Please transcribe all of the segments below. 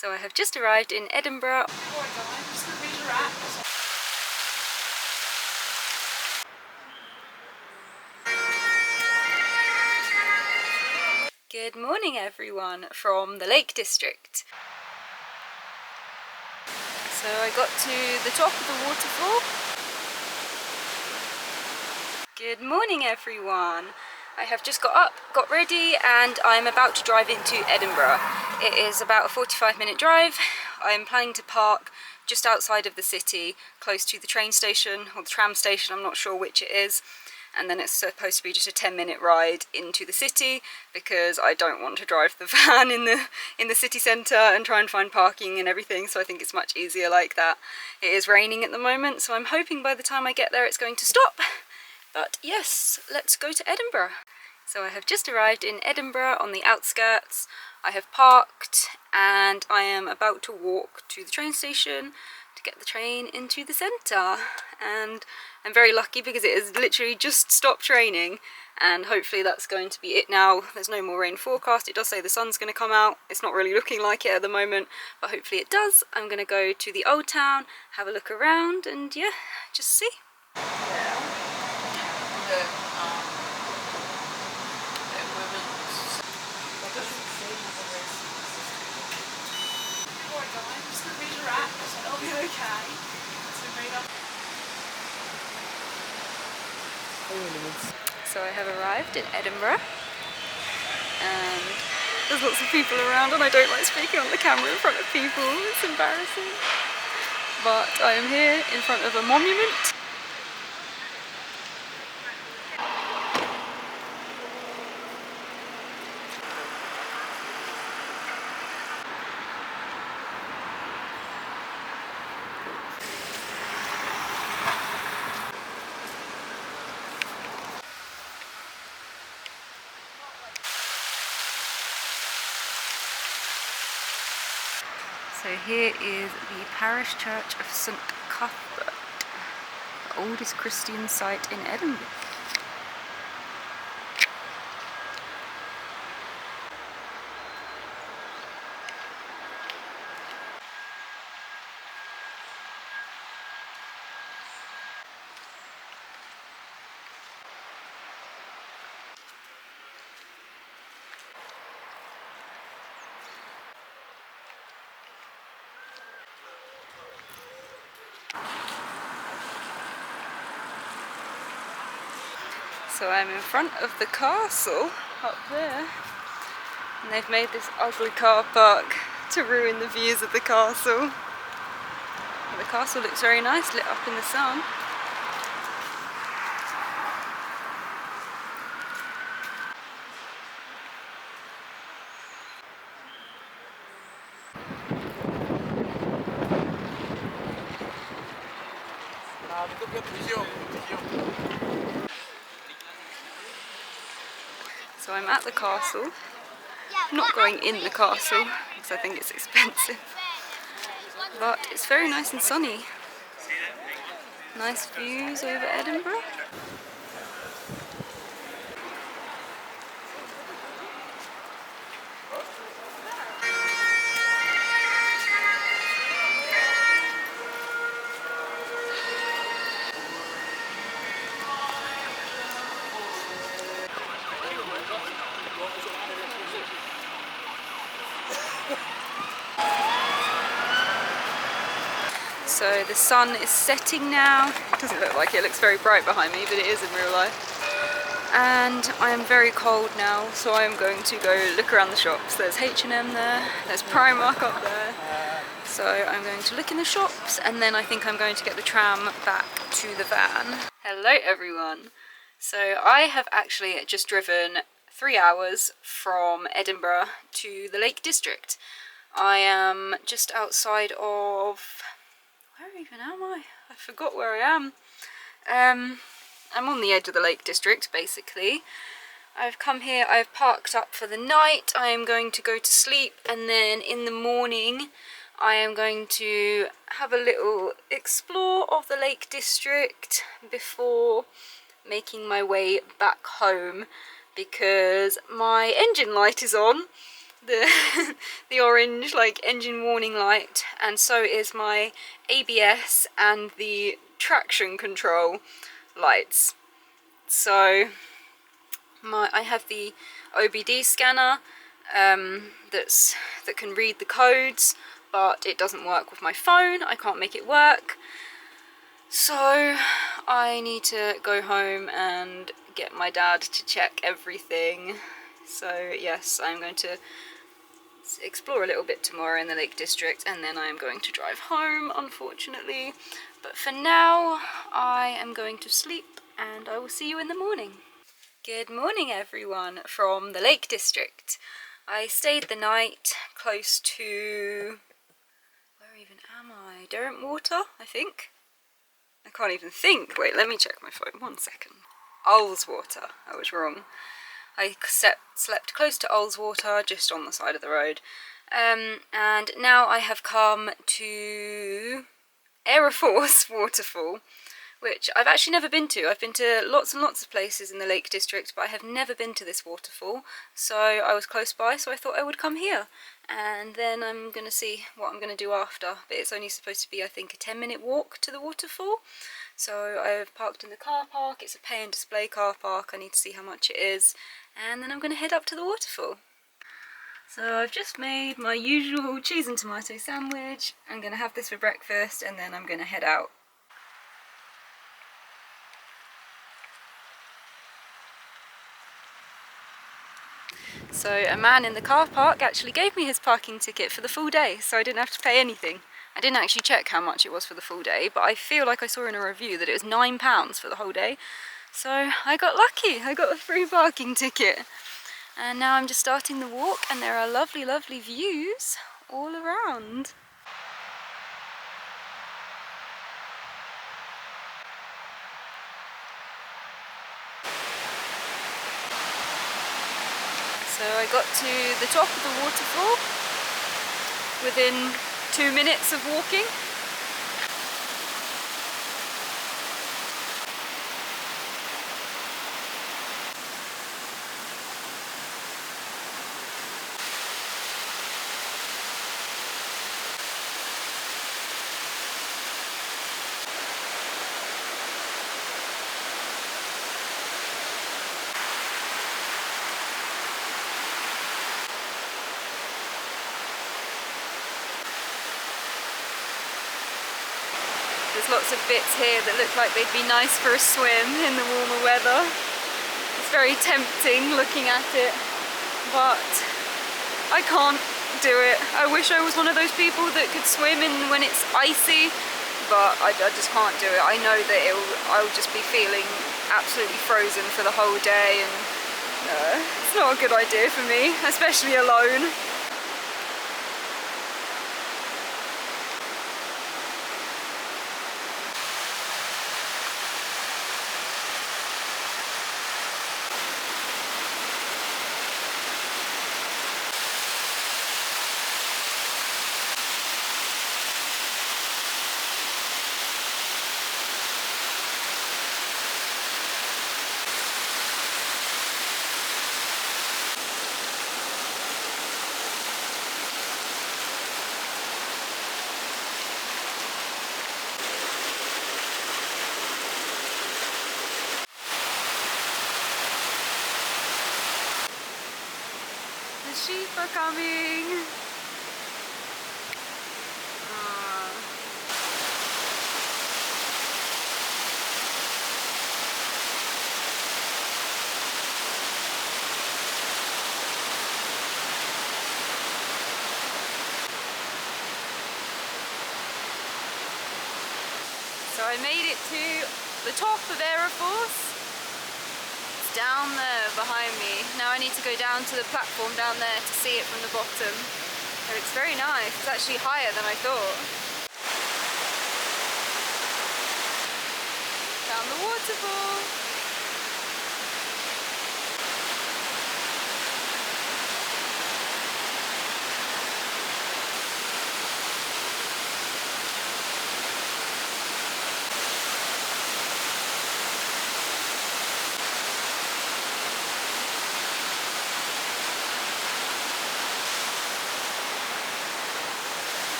So I have just arrived in Edinburgh. Good morning everyone from the Lake District. So I got to the top of the waterfall. Good morning everyone. I have just got up, got ready, and I'm about to drive into Edinburgh. It is about a 45-minute drive. I'm planning to park just outside of the city, close to the train station or the tram station, I'm not sure which it is. And then it's supposed to be just a 10-minute ride into the city because I don't want to drive the van in the city centre and try and find parking and everything, so I think it's much easier like that. It is raining at the moment, so I'm hoping by the time I get there it's going to stop. But yes, let's go to Edinburgh. So I have just arrived in Edinburgh on the outskirts. I have parked and I am about to walk to the train station to get the train into the centre. And I'm very lucky because it has literally just stopped raining, and hopefully that's going to be it now. There's no more rain forecast. It does say the sun's going to come out. It's not really looking like it at the moment, but hopefully it does. I'm going to go to the old town, have a look around, and yeah, just see. So I have arrived in Edinburgh, and there's lots of people around, and I don't like speaking on the camera in front of people, it's embarrassing. But I am here in front of a monument. So here is the parish church of St Cuthbert, the oldest Christian site in Edinburgh. So I'm in front of the castle up there, and they've made this ugly car park to ruin the views of the castle. But the castle looks very nice, lit up in the sun. So I'm at the castle. I'm not going in the castle because I think it's expensive, but it's very nice and sunny. Nice views over Edinburgh. So the sun is setting now. It doesn't look like it, looks very bright behind me, but it is in real life. And I am very cold now, so I am going to go look around the shops. There's H&M there, there's Primark up there. So I'm going to look in the shops, and then I think I'm going to get the tram back to the van. Hello everyone. So I have actually just driven 3 hours from Edinburgh to the Lake District. I am just outside of... where even am I? I forgot where I am. I'm on the edge of the Lake District, basically. I've come here, I've parked up for the night, I am going to go to sleep, and then in the morning I am going to have a little explore of the Lake District before making my way back home, because my engine light is on the the orange like engine warning light, and so is my ABS and the traction control lights. So I have the OBD scanner that can read the codes, but it doesn't work with my phone. I can't make it work, so I need to go home and get my dad to check everything. So yes, I'm going to explore a little bit tomorrow in the Lake District, and then I am going to drive home, unfortunately. But for now, I am going to sleep, and I will see you in the morning. Good morning, everyone, from the Lake District. I stayed the night close to... where even am I? Derwentwater, I think? I can't even think. Wait, let me check my phone. 1 second. Ullswater. I was wrong. I slept close to Ullswater, just on the side of the road. And now I have come to Aira Force waterfall, which I've actually never been to. I've been to lots and lots of places in the Lake District, but I have never been to this waterfall. So I was close by, so I thought I would come here. And then I'm going to see what I'm going to do after. But it's only supposed to be, I think, a 10-minute walk to the waterfall. So I've parked in the car park. It's a pay and display car park. I need to see how much it is. And then I'm going to head up to the waterfall. So I've just made my usual cheese and tomato sandwich. I'm going to have this for breakfast, and then I'm going to head out. So a man in the car park actually gave me his parking ticket for the full day, so I didn't have to pay anything. I didn't actually check how much it was for the full day, but I feel like I saw in a review that it was £9 for the whole day. So I got lucky, I got a free parking ticket. And now I'm just starting the walk, and there are lovely, lovely views all around. So I got to the top of the waterfall within 2 minutes of walking. There's lots of bits here that look like they'd be nice for a swim in the warmer weather. It's very tempting looking at it, but I can't do it. I wish I was one of those people that could swim in when it's icy, but I just can't do it. I know that I'll just be feeling absolutely frozen for the whole day, and it's not a good idea for me, especially alone. The sheep are coming! So I made it to the top of Aira Force. It's down there behind me. Now I need to go down to the platform down there to see it from the bottom. But it's very nice. It's actually higher than I thought. Down the waterfall.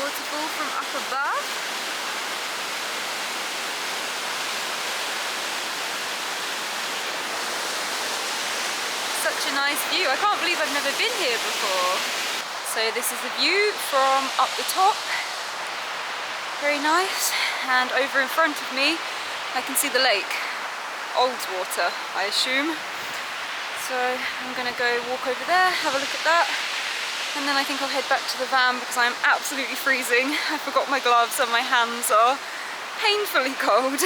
waterfall from up above. Such a nice view. I can't believe I've never been here before. So this is the view from up the top. Very nice. And over in front of me, I can see the lake. Oldswater, I assume. So I'm gonna go walk over there, have a look at that. And then I think I'll head back to the van because I'm absolutely freezing. I forgot my gloves and my hands are painfully cold.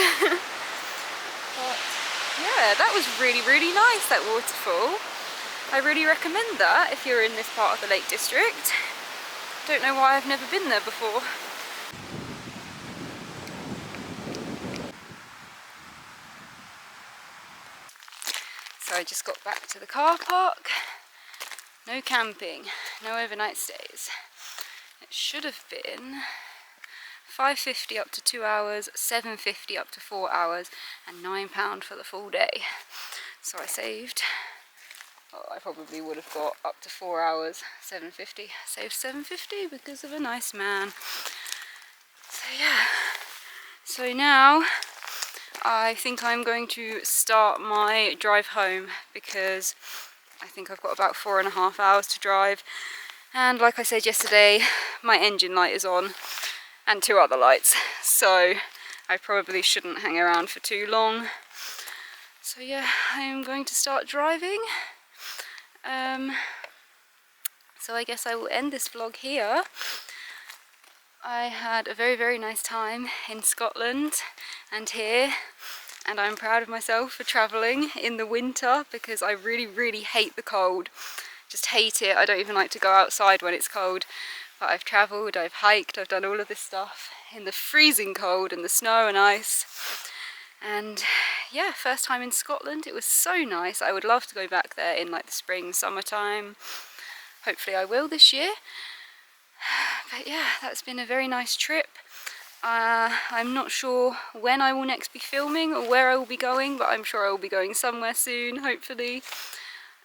But yeah, that was really, really nice, that waterfall. I really recommend that if you're in this part of the Lake District. Don't know why I've never been there before. So I just got back to the car park. No camping, no overnight stays. It should have been £5.50 up to 2 hours, £7.50 up to 4 hours, and £9 for the full day. So I saved, well, I probably would have got up to 4 hours, £7.50. Saved £7.50 because of a nice man. So yeah, so now I think I'm going to start my drive home because I think I've got about 4.5 hours to drive. And like I said yesterday, my engine light is on and 2 other lights. So I probably shouldn't hang around for too long. So yeah, I am going to start driving. So I guess I will end this vlog here. I had a very, very nice time in Scotland and here, and I'm proud of myself for travelling in the winter because I really, really hate the cold. Just hate it. I don't even like to go outside when it's cold. But I've travelled, I've hiked, I've done all of this stuff in the freezing cold and the snow and ice. And yeah, first time in Scotland. It was so nice. I would love to go back there in like the spring, summertime. Hopefully I will this year. But yeah, that's been a very nice trip. I'm not sure when I will next be filming or where I will be going, but I'm sure I will be going somewhere soon, hopefully.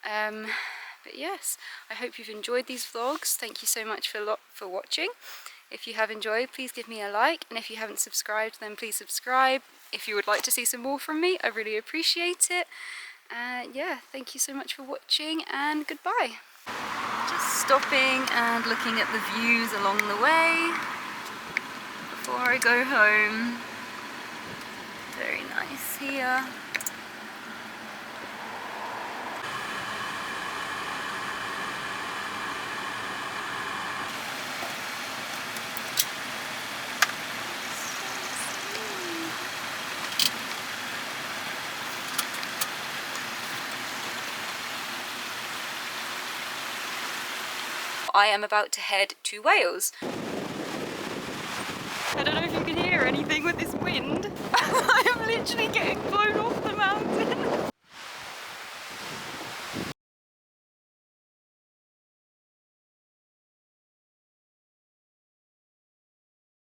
But yes, I hope you've enjoyed these vlogs. Thank you so much for watching. If you have enjoyed, please give me a like, and if you haven't subscribed, then please subscribe. If you would like to see some more from me, I really appreciate it. Yeah, thank you so much for watching, and goodbye. Just stopping and looking at the views along the way before I go home. Very nice here. I am about to head to Wales. I don't know if you can hear anything with this wind. I am literally getting